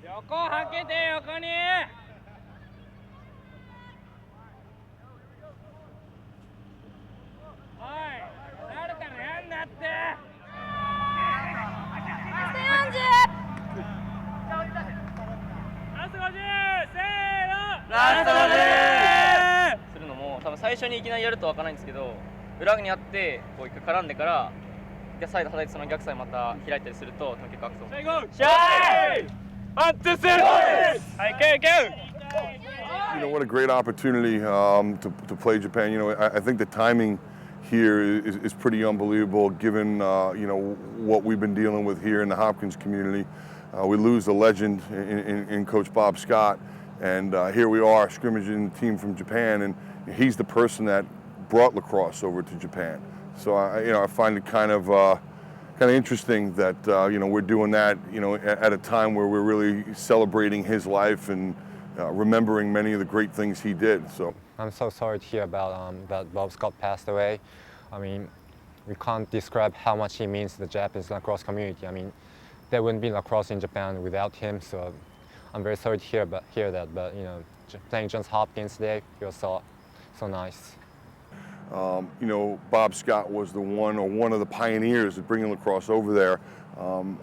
横はけて横に。おい、誰かのやんなって。ラスト 40! ラスト 50! せーの！ラスト 50! するのも多分最初にいきなりやるとわからないんですけど、裏にあってこう一回絡んでからサイド叩いてその逆サイドまた開いたりすると結構開くと思う。最後。シャイ！ワンツースリー！はい、go go! You know, what a great opportunity to play Japan. You know, I think the timing here is pretty unbelievable given, you know, what we've been dealing with here in the Hopkins community. We lose a legend in Coach Bob Scott, and here we are scrimmaging a team from Japan, and he's the person that brought lacrosse over to Japan. So I find it kind of interesting that you know, we're doing that, you know, at a time where we're really celebrating his life and remembering many of the great things he did. So I'm so sorry to hear about that Bob Scott passed away. I mean, we can't describe how much he means to the Japanese lacrosse community. I mean, there wouldn't be lacrosse in Japan without him. So I'm very sorry to hear that. But you know, playing Johns Hopkins today feels so nice. You know, Bob Scott was one of the pioneers of bringing lacrosse over there.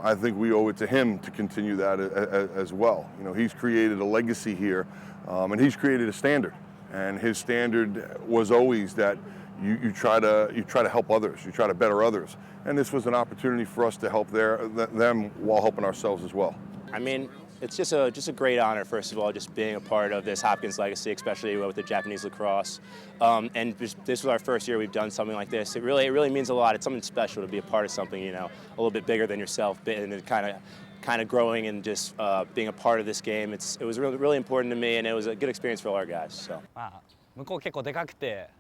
I think we owe it to him to continue that as well. You know, he's created a legacy here, and he's created a standard. And his standard was always that you try to help others, you try to better others. And this was an opportunity for us to help them while helping ourselves as well. I mean, it's just a great honor, first of all, just being a part of this Hopkins legacy, especially with the Japanese lacrosse. And this was our first year we've done something like this. It really means a lot. It's something special to be a part of something, you know, a little bit bigger than yourself, and it kind of growing and just being a part of this game. It was really important to me, and it was a good experience for all our guys. So. 向こう結構でかくて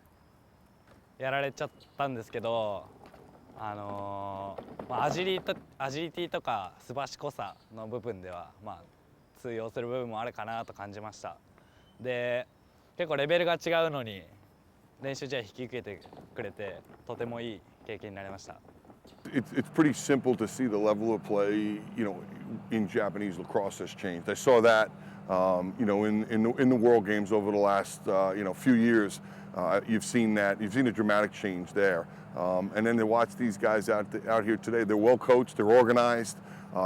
やられちゃったんですけど、アジリティとかすばしこさの部分では、通用する部分もあるかなと感じました。で、結構レベルが違うのに練習試合引き受けてくれてとてもいい経験になりました。It's pretty simple to see the level of play, you know, in Japanese lacrosse has changed. I saw that, you know, in the World Games over the last, you know, few years. You've seen a dramatic change there. And then to watch these guys out here today, they're well coached, they're organized,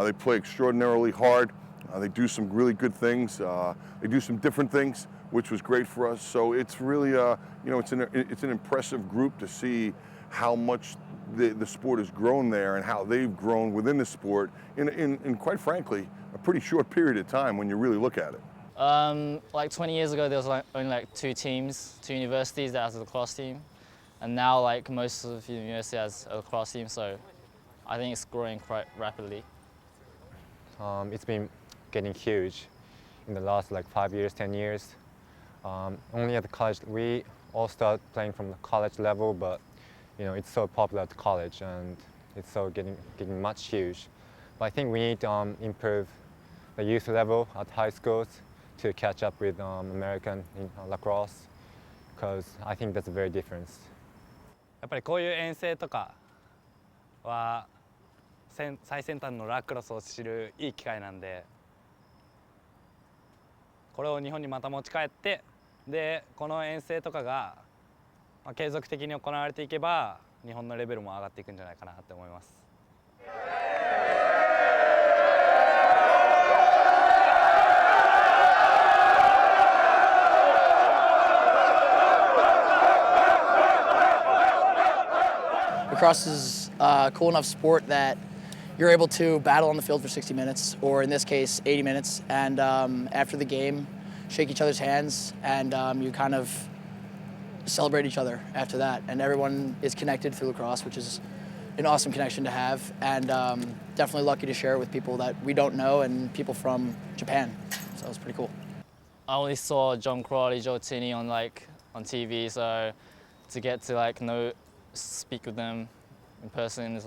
they play extraordinarily hard, they do some really good things, they do some different things, which was great for us. So it's really, you know, it's an impressive group to see how much the sport has grown there and how they've grown within the sport in quite frankly, a pretty short period of time when you really look at it. Like 20 years ago, there was only two universities that has a lacrosse team. And now most of the university has a lacrosse team, so I think it's growing quite rapidly. It's been getting huge in the last 5 years, 10 years. Only at the college, we all start playing from the college level, but you know, it's so popular at college and it's so getting much huge. But I think we need to improve the youth level at high schools to catch up with American lacrosse, because I think that's a very difference. やっぱりこういう遠征とかは最先端のラクロスを知るいい機会なんで、これを日本にまた持ち帰って、でこの遠征とかが継続的に行われていけば日本のレベルも上がっていくんじゃないかなって思います。Lacrosse is a cool enough sport that you're able to battle on the field for 60 minutes, or in this case, 80 minutes, and after the game, shake each other's hands, and you kind of celebrate each other after that. And everyone is connected through lacrosse, which is an awesome connection to have, and definitely lucky to share it with people that we don't know and people from Japan. So it's pretty cool. I only saw John Crowley, Joe Tinney on TV, so to get to speak with them in person is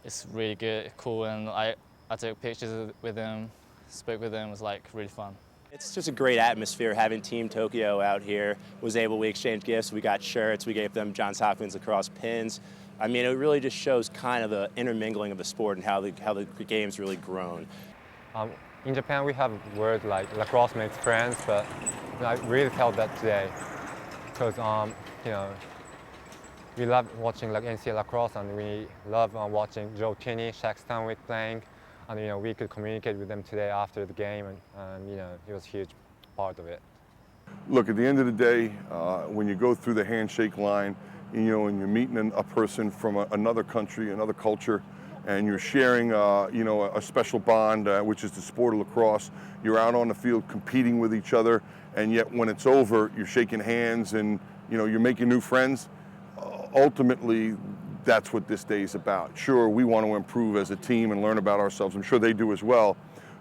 it's really good, cool, and I took pictures with them, spoke with them. It was really fun. It's just a great atmosphere having Team Tokyo out here. We exchanged gifts, we got shirts, we gave them Johns Hopkins lacrosse pins. I mean, it really just shows kind of the intermingling of the sport and how the game's really grown. In Japan, we have a word like lacrosse makes friends, but I really felt that today because we love watching like NCAA lacrosse, and we love watching Joe Tinney, Shaq Stanwyck playing, and we could communicate with them today after the game, and it was a huge part of it. Look, at the end of the day, when you go through the handshake line, and you're meeting a person from another country, another culture, and you're sharing, a special bond, which is the sport of lacrosse. You're out on the field competing with each other, and yet when it's over, you're shaking hands and you're making new friends. Ultimately, that's what this day is about. Sure, we want to improve as a team and learn about ourselves. I'm sure they do as well.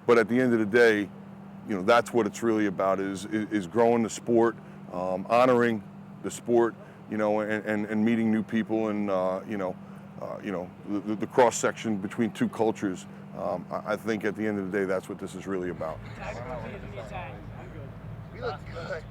But at the end of the day, that's what it's really about: is growing the sport, honoring the sport, and meeting new people, and the cross section between two cultures. I think at the end of the day, that's what this is really about. We look good.